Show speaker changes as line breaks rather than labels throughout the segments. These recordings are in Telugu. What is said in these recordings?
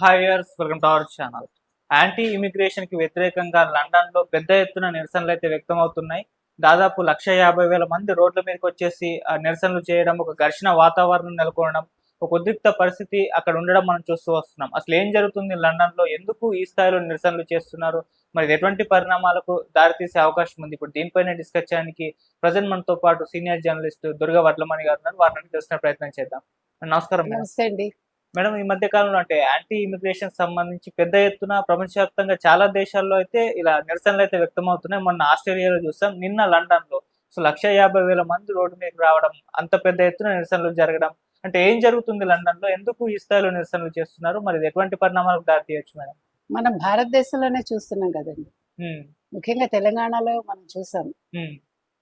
Hi viewers, welcome to our channel. Anti immigration కి వ్యతిరేకంగా లండన్ లో పెద్ద ఎత్తున నిరసనలు అయితే వ్యక్తం అవుతున్నాయి. దాదాపు 1,50,000 మంది రోడ్ల మీదకి వచ్చేసి నిరసనలు చేయడం, ఒక ఘర్షణ వాతావరణం నెలకొనడం, ఒక ఉద్రిక్త పరిస్థితి అక్కడ ఉండడం మనం చూస్తూ వస్తున్నాం. అసలు ఏం జరుగుతుంది లండన్ లో, ఎందుకు ఈ స్థాయిలో నిరసనలు చేస్తున్నారు, మరి ఎటువంటి పరిణామాలకు దారితీసే అవకాశం ఉంది? ఇప్పుడు దీనిపైన డిస్కస్ చేయడానికి ప్రజెంట్ మనతో పాటు సీనియర్ జర్నలిస్ట్ దుర్గా వడ్లమణి గారు ఉన్నారు. వారిని తెలిసిన ప్రయత్నం చేద్దాం. నమస్కారం మేడం.
నమస్తే అండి.
మేడం, ఈ మధ్య కాలంలో అంటే యాంటీ ఇమిగ్రేషన్ సంబంధించి పెద్ద ఎత్తున ప్రపంచవ్యాప్తంగా చాలా దేశాల్లో అయితే ఇలా నిరసనలు అయితే వ్యక్తమవుతున్నాయి. మొన్న ఆస్ట్రేలియాలో చూసాం, నిన్న లండన్ లో సో 1,50,000 మంది రోడ్డు మీదకి రావడం, అంత పెద్ద ఎత్తున నిరసనలు జరగడం, అంటే ఏం జరుగుతుంది లండన్ లో, ఎందుకు ఈ స్థాయిలో నిరసనలు చేస్తున్నారు, మరి ఇది ఎటువంటి పరిణామాలకు దారితీయచ్చు మేడం?
మనం భారతదేశంలోనే చూస్తున్నాం కదండి.
ఉమ్,
ముఖ్యంగా తెలంగాణలో మనం చూసాం,
ఉమ్,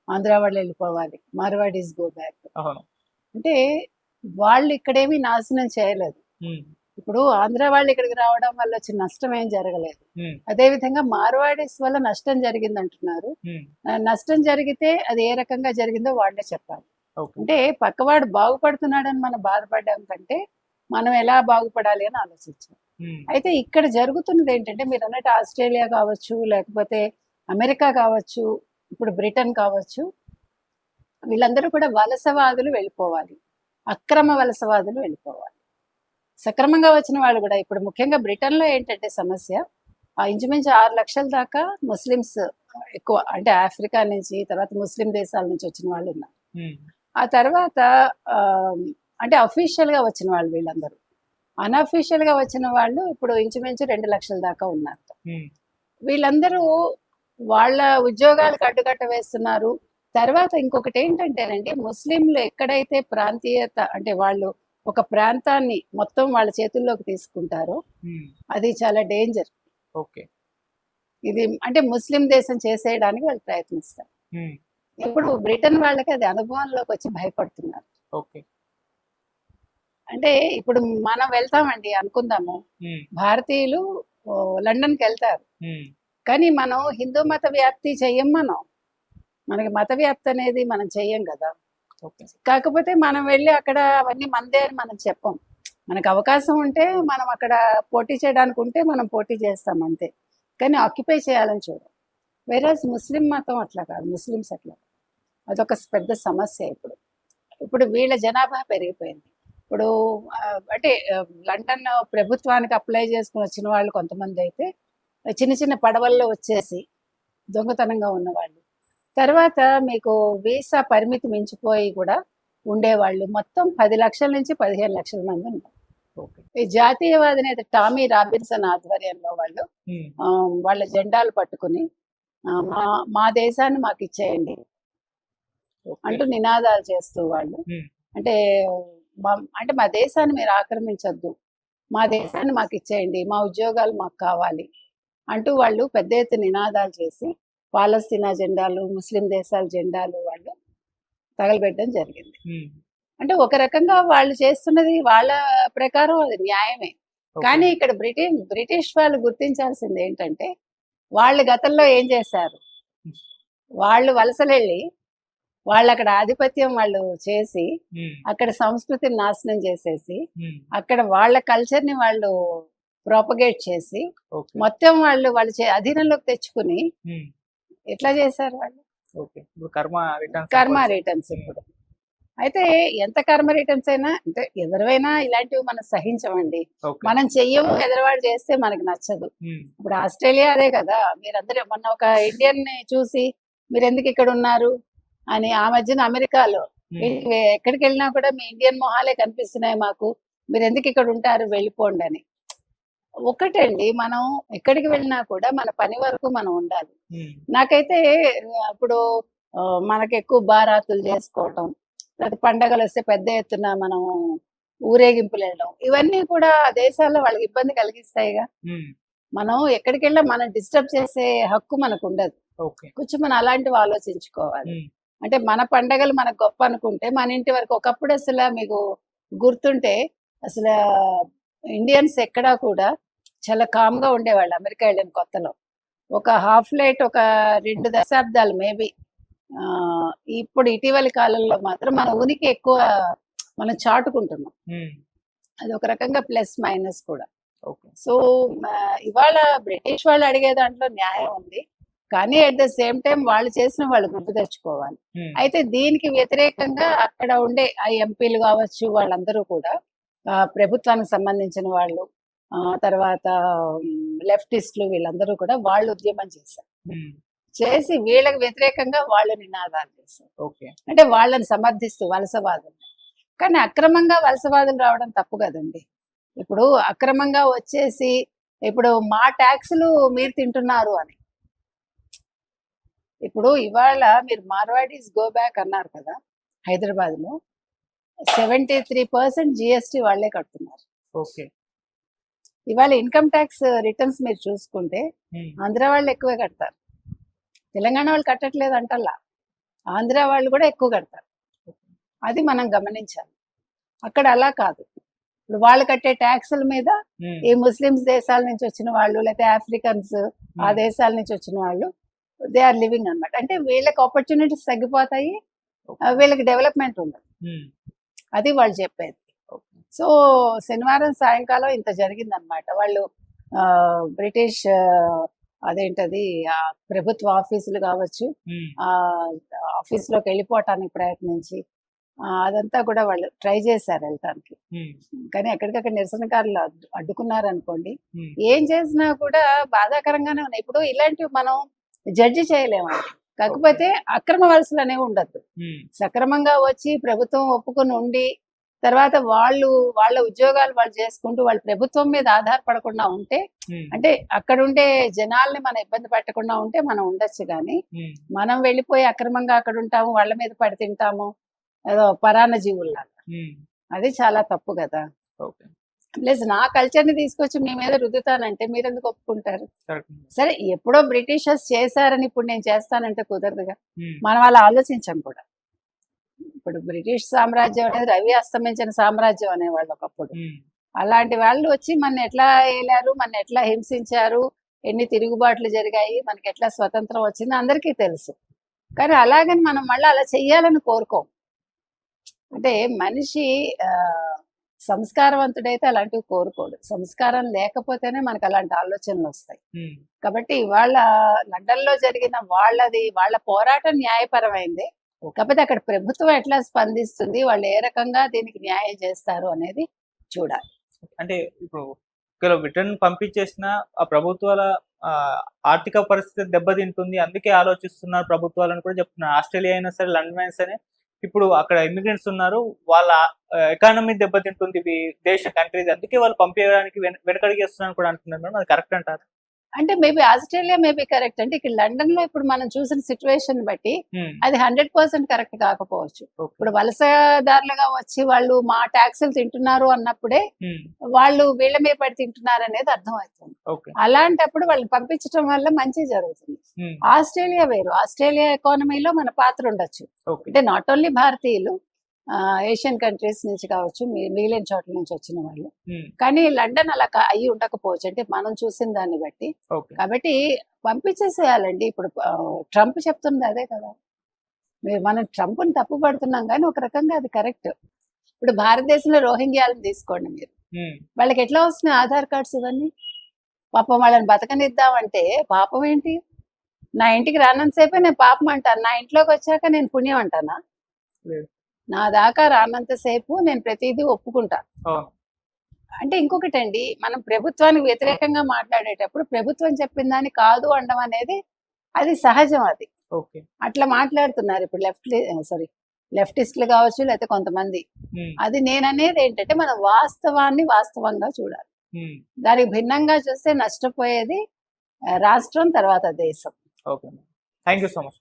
ఆంధ్ర వాళ్ళు వెళ్ళిపోవాలి, మార్వాడీస్ గో బ్యాక్.
అవును.
అంటే వాళ్ళు ఇక్కడేమీ నాశనం చేయలేదు.
ఉమ్,
ఇప్పుడు ఆంధ్ర వాళ్ళు ఇక్కడికి రావడం వల్ల వచ్చిన నష్టం ఏం జరగలేదు.
ఉమ్,
అదే విధంగా మార్వాడీస్ వల్ల నష్టం జరిగింది అంటున్నారు.
ఉమ్,
నష్టం జరిగితే అది ఏ రకంగా జరిగిందో వాళ్ళే చెప్పాలి.
ఓకే.
అంటే పక్కవాడు బాగుపడుతున్నాడని మనం బాధపడడం కంటే మనం ఎలా బాగుపడాలి అని ఆలోచించాం.
ఉమ్,
అయితే ఇక్కడ జరుగుతున్నది ఏంటంటే, మీరు అన్నట్టు ఆస్ట్రేలియా కావచ్చు, లేకపోతే అమెరికా కావచ్చు, ఇప్పుడు బ్రిటన్ కావచ్చు, వీళ్ళందరూ కూడా వలసవాదులు వెళ్ళిపోవాలి, అక్రమ వలసవాదులు వెళ్ళిపోవాలి. సక్రమంగా వచ్చిన వాళ్ళు కూడా ఇప్పుడు ముఖ్యంగా బ్రిటన్లో ఏంటంటే సమస్య, ఇంచుమించు 6 లక్షల దాకా ముస్లిమ్స్ ఎక్కువ, అంటే ఆఫ్రికా నుంచి, తర్వాత ముస్లిం దేశాల నుంచి వచ్చిన వాళ్ళు ఉన్నారు.
ఉమ్,
ఆ తర్వాత ఆ, అంటే అఫీషియల్గా వచ్చిన వాళ్ళు వీళ్ళందరూ, అన్అఫీషియల్గా వచ్చిన వాళ్ళు ఇప్పుడు ఇంచుమించు 2 లక్షల దాకా ఉన్నారు.
ఉమ్,
వీళ్ళందరూ వాళ్ళ ఉద్యోగాలకు అడ్డుకట్ట వేస్తున్నారు. తర్వాత ఇంకొకటి ఏంటంటేనండి, ముస్లింలు ఎక్కడైతే ప్రాంతీయత, అంటే వాళ్ళు ఒక ప్రాంతాన్ని మొత్తం వాళ్ళ చేతుల్లోకి తీసుకుంటారో
ఉమ్,
అది చాలా డేంజర్.
ఓకే.
ఇది అంటే ముస్లిం దేశం చేసేయడానికి వాళ్ళు ప్రయత్నిస్తారు.
ఉమ్,
ఇప్పుడు బ్రిటన్ వాళ్ళకి అది అనుభవంలోకి వచ్చి భయపడుతున్నారు.
ఓకే.
అంటే ఇప్పుడు మనం వెళ్తామండి అనుకుందాము,
ఉమ్,
భారతీయులు లండన్కి వెళ్తారు,
ఉమ్,
కానీ మనం హిందూ మత వ్యాప్తి చెయ్యం. మనకి మత వ్యాప్తి అనేది మనం చెయ్యం కదా.
ఓకే.
కాకపోతే మనం వెళ్ళి అక్కడ అవన్నీ మందే అని మనం చెప్పం. మనకు అవకాశం ఉంటే మనం అక్కడ పోటీ చేయడానికి ఉంటే మనం పోటీ చేస్తాం అంతే, కానీ ఆక్యుపై చేయాలని చూడం. వేరేస్ ముస్లిం మతం అట్లా కాదు, ముస్లిమ్స్ అట్లా కాదు. అదొక పెద్ద సమస్య. ఇప్పుడు వీళ్ళ జనాభా పెరిగిపోయింది. ఇప్పుడు అంటే లండన్ ప్రభుత్వానికి అప్లై చేసుకుని వచ్చిన వాళ్ళు కొంతమంది అయితే చిన్న చిన్న పడవల్లో వచ్చేసి దొంగతనంగా ఉన్నవాళ్ళు, తర్వాత మీకు వీసా పరిమితి మించిపోయి కూడా ఉండేవాళ్ళు, మొత్తం 10 లక్షల నుంచి 15 లక్షల మంది ఉన్నారు.
ఓకే.
ఈ జాతీయవాది నేత టామీ రాబిన్సన్ ఆధ్వర్యంలో వాళ్ళు
ఉమ్,
వాళ్ళ జెండాలు పట్టుకుని మా దేశాన్ని మాకు ఇచ్చేయండి
ఓకే.
అంటూ నినాదాలు చేస్తూ వాళ్ళు,
ఉమ్,
అంటే అంటే మా దేశాన్ని మీరు ఆక్రమించొద్దు, మా దేశాన్ని మాకు ఇచ్చేయండి, మా ఉద్యోగాలు మాకు కావాలి అంటూ వాళ్ళు పెద్ద ఎత్తున నినాదాలు చేసి పాలస్తీనా జెండాలు, ముస్లిం దేశాల జెండాలు వాళ్ళు తగలబెట్టడం జరిగింది.
ఉమ్,
అంటే ఒక రకంగా వాళ్ళు చేస్తున్నది వాళ్ళ ప్రకారం అది న్యాయమే.
ఓకే.
కానీ ఇక్కడ బ్రిటిష్ వాళ్ళు గుర్తించాల్సింది ఏంటంటే, వాళ్ళు గతంలో ఏం చేశారు, వాళ్ళు వలసలెళ్ళి వాళ్ళు అక్కడ ఆధిపత్యం వాళ్ళు చేసి
ఉమ్,
అక్కడ సంస్కృతిని నాశనం చేసేసి
ఉమ్,
అక్కడ వాళ్ళ కల్చర్ని వాళ్ళు ప్రాపగేట్ చేసి
ఓకే.
మొత్తం వాళ్ళు అధీనంలోకి తెచ్చుకుని
ఉమ్,
ఎట్లా చేశారు వాళ్ళు
ఓకే. ఇప్పుడు కర్మ రిటర్న్స్
కర్మ రిటర్న్స్. ఇప్పుడు అయితే ఎంత కర్మ రిటర్న్స్ అయినా, అంటే ఎవరైనా ఇలాంటివి మనం సహించమండి,
ఓకే.
మనం చెయ్యము, ఎదరవాళ్ళు చేస్తే మనకు నచ్చదు.
ఉమ్,
ఇప్పుడు ఆస్ట్రేలియా అదే కదా, మీరందరూ మొన్న ఒక ఇండియన్ ని చూసి మీరు ఎందుకు ఇక్కడ ఉన్నారు అని, ఆ మధ్యన అమెరికాలో
ఉమ్,
ఎక్కడికి వెళ్ళినా కూడా మీ ఇండియన్ మొహాలే కనిపిస్తున్నాయి మాకు, మీరు ఎందుకు ఇక్కడ ఉంటారు, వెళ్ళిపోండి అని. ఒకటండి, మనం ఎక్కడికి వెళ్ళినా కూడా మన పని వరకు మనం ఉండాలి.
ఉమ్,
నాకైతే అప్పుడు మనకి ఎక్కువ బారాతులు చేసుకోవటం, లేకపోతే పండగలు వస్తే పెద్ద ఎత్తున మనం ఊరేగింపులు వెళ్ళడం, ఇవన్నీ కూడా ఆ దేశాల్లో వాళ్ళకి ఇబ్బంది కలిగిస్తాయిగా.
ఉమ్,
మనం ఎక్కడికి వెళ్ళినా మనం డిస్టర్బ్ చేసే హక్కు మనకు ఉండదు.
ఓకే.
కొంచెం మనం అలాంటివి ఆలోచించుకోవాలి.
ఉమ్,
అంటే మన పండగలు మనకు గొప్ప అనుకుంటే మన ఇంటి వరకు. ఒకప్పుడు అసలు మీకు గుర్తుంటే అసలు ఇండియన్స్ ఎక్కడా కూడా చాలా కామ్గా ఉండేవాళ్ళు. అమెరికా వెళ్ళిన కొత్తలో ఒక హాఫ్ లైట్ ఒక 2 దశాబ్దాలు మేబీ, ఇప్పుడు ఇటీవలి కాలంలో మాత్రం మన ఉనికి ఎక్కువ మనం చాటుకుంటున్నాం.
ఉమ్,
అది ఒక రకంగా ప్లస్ మైనస్ కూడా.
ఓకే.
సో ఇవాళ బ్రిటిష్ వాళ్ళు అడిగే దాంట్లో న్యాయం ఉంది, కానీ అట్ ద సేమ్ టైం వాళ్ళు చేసిన వాళ్ళు గుర్తు తెచ్చుకోవాలి. అయితే దీనికి వ్యతిరేకంగా అక్కడ ఉండే ఆ ఎంపీలు కావచ్చు, వాళ్ళందరూ కూడా ప్రభుత్వానికి సంబంధించిన వాళ్ళు, తర్వాత లెఫ్టిస్టులు, వీళ్ళందరూ కూడా వాళ్ళు ఉద్యమం చేశారు. చేసి వీళ్ళకి వ్యతిరేకంగా వాళ్ళు నినాదాలు చేశారు.
ఓకే.
అంటే వాళ్ళని సమర్థిస్తూ వలసవాదులు. కానీ అక్రమంగా వలసవాదులు రావడం తప్పు కదండి. ఇప్పుడు అక్రమంగా వచ్చేసి ఇప్పుడు మా ట్యాక్సులు మీరు తింటున్నారు అని. ఇప్పుడు ఇవాళ మీరు మార్వాడీస్ గో బ్యాక్ అన్నారు కదా, హైదరాబాద్ లో 73% జిఎస్టీ వాళ్ళే కడుతున్నారు.
ఓకే.
ఇవాళ ఇన్కమ్ ట్యాక్స్ రిటర్న్స్ మీరు చూసుకుంటే ఆంధ్ర వాళ్ళు ఎక్కువే కడతారు, తెలంగాణ వాళ్ళు కట్టట్లేదు అంటల్లా, ఆంధ్ర వాళ్ళు కూడా ఎక్కువ కడతారు. అది మనం గమనించాలి. అక్కడ అలా కాదు. ఇప్పుడు వాళ్ళు కట్టే ట్యాక్సుల మీద ఈ ముస్లిమ్స్ దేశాల నుంచి వచ్చిన వాళ్ళు, లేకపోతే ఆఫ్రికన్స్ ఆ దేశాల నుంచి వచ్చిన వాళ్ళు దే ఆర్ లివింగ్ అన్నమాట. అంటే వీళ్ళకి ఆపర్చునిటీస్ తగ్గిపోతాయి, వీళ్ళకి డెవలప్మెంట్ ఉండదు. అది వాళ్ళు చెప్పేది. సో శనివారం సాయంకాలం ఇంత జరిగిందనమాట. వాళ్ళు బ్రిటిష్ అదేంటది ప్రభుత్వ ఆఫీసులు కావచ్చు, ఆ ఆఫీసులోకి వెళ్ళిపోవటానికి ప్రయత్నించి అదంతా కూడా వాళ్ళు ట్రై చేశారు వెళ్ళటానికి. కానీ ఎక్కడికక్కడ నిరసనకారులు అడ్డుకున్నారు అనుకోండి. ఏం చేసినా కూడా బాధాకరంగానే ఉన్నాయి. ఇప్పుడు ఇలాంటివి మనం జడ్జి చేయలేమండి. కాకపోతే అక్రమ వలసలు అనేవి ఉండద్దు. సక్రమంగా వచ్చి ప్రభుత్వం ఒప్పుకొని ఉండి తర్వాత వాళ్ళు వాళ్ళ ఉద్యోగాలు వాళ్ళు చేసుకుంటూ వాళ్ళు ప్రభుత్వం మీద ఆధారపడకుండా ఉంటే, అంటే అక్కడ ఉండే జనాల్ని మనం ఇబ్బంది పెట్టకుండా ఉంటే మనం ఉండొచ్చు. కానీ మనం వెళ్ళిపోయి అక్రమంగా అక్కడ ఉంటాము, వాళ్ళ మీద పడి తింటాము, ఏదో పరాన్న జీవుల్లాగా, అది చాలా తప్పు కదా. ప్లస్ నా కల్చర్ని తీసుకొచ్చి మీ మీద రుద్దుతానంటే మీరు ఎందుకు ఒప్పుకుంటారు? సరే, ఎప్పుడో బ్రిటిషర్స్ చేశారని ఇప్పుడు నేను చేస్తానంటే కుదరదుగా. మనం అలా ఆలోచించాం కూడా. ఇప్పుడు బ్రిటిష్ సామ్రాజ్యం అనేది రవి అస్తమించిన సామ్రాజ్యం అనేవాళ్ళు ఒకప్పుడు. అలాంటి వాళ్ళు వచ్చి మన ఎట్లా ఏలారు, మన ఎట్లా హింసించారు, ఎన్ని తిరుగుబాట్లు జరిగాయి, మనకి ఎట్లా స్వతంత్రం వచ్చింది అందరికీ తెలుసు. కానీ అలాగని మనం మళ్ళీ అలా చెయ్యాలని కోరుకోం. అంటే మనిషి సంస్కారవంతుడైతే అలాంటివి కోరుకోడు. సంస్కారం లేకపోతేనే మనకు అలాంటి ఆలోచనలు వస్తాయి. కాబట్టి ఇవాళ లండన్ లో జరిగిన వాళ్ళ పోరాటం న్యాయపరమైంది. కాకపోతే అక్కడ ప్రభుత్వం ఎట్లా స్పందిస్తుంది, వాళ్ళు ఏ రకంగా దీనికి న్యాయం చేస్తారు అనేది చూడాలి.
అంటే ఇప్పుడు బ్రిటన్ పంపించేసిన ఆ ప్రభుత్వాల ఆర్థిక పరిస్థితి దెబ్బతింటుంది, అందుకే ఆలోచిస్తున్నారు ప్రభుత్వాలను కూడా చెప్తున్నారు. ఆస్ట్రేలియా అయినా సరే, లండన్ అయినా సరే, ఇప్పుడు అక్కడ ఇమిగ్రెంట్స్ ఉన్నారు, వాళ్ళ ఎకానమీ దెబ్బతింటుంది దేశ కంట్రీది, అందుకే వాళ్ళు పంపించడానికి వెనకడిగేస్తున్నారు కూడా అంటున్నారు మేడం. అది కరెక్ట్ అంటారు?
అంటే మేబీ ఆస్ట్రేలియా మేబీ కరెక్ట్. అంటే ఇక్కడ లండన్ లో ఇప్పుడు మనం చూసిన సిచ్యువేషన్ బట్టి అది 100% కరెక్ట్ కాకపోవచ్చు. ఇప్పుడు వలసదారులుగా వచ్చి వాళ్ళు మా ట్యాక్సులు తింటున్నారు అన్నప్పుడే వాళ్ళు వీళ్ళ మీద పడి తింటున్నారు అనేది అర్థమవుతుంది. అలాంటప్పుడు వాళ్ళని పంపించడం వల్ల మంచి జరుగుతుంది. ఆస్ట్రేలియా వేరు. ఆస్ట్రేలియా ఎకానమీలో మన పాత్ర ఉండొచ్చు. అంటే నాట్ ఓన్లీ భారతీయులు, ఏషియన్ కంట్రీస్ నుంచి కావచ్చు, మిగిలిన చోట్ల నుంచి వచ్చిన వాళ్ళు. కానీ లండన్ అలా అయ్యి ఉండకపోవచ్చు, అంటే మనం చూసిన దాన్ని బట్టి. కాబట్టి పంపించేసేయాలండి. ఇప్పుడు ట్రంప్ చెప్తుంది అదే కదా. మనం ట్రంప్ని తప్పు పడుతున్నాం, కానీ ఒక రకంగా అది కరెక్ట్. ఇప్పుడు భారతదేశంలో రోహింగ్యాలను తీసుకోండి మీరు, వాళ్ళకి ఎట్లా వస్తున్నాయి ఆధార్ కార్డ్స్ ఇవన్నీ. పాపం వాళ్ళని బతకనిద్దామంటే పాపం ఏంటి? నా ఇంటికి రానంతసేపే నేను పాపం అంటాను, నా ఇంట్లోకి వచ్చాక నేను పుణ్యం అంటానా? నా దాకా రానంతసేపు నేను ప్రతిదీ ఒప్పుకుంటా. అంటే ఇంకొకటి అండి, మనం ప్రభుత్వానికి వ్యతిరేకంగా మాట్లాడేటప్పుడు ప్రభుత్వం చెప్పిన దాన్ని కాదు అనడం అనేది అది సహజం. అది అట్లా మాట్లాడుతున్నారు ఇప్పుడు లెఫ్టిస్టులు కావచ్చు, లేకపోతే కొంతమంది. అది నేననేది ఏంటంటే మనం వాస్తవాన్ని వాస్తవంగా చూడాలి. దానికి భిన్నంగా చూస్తే నష్టపోయేది రాష్ట్రం, తర్వాత దేశం.
Thank you so much.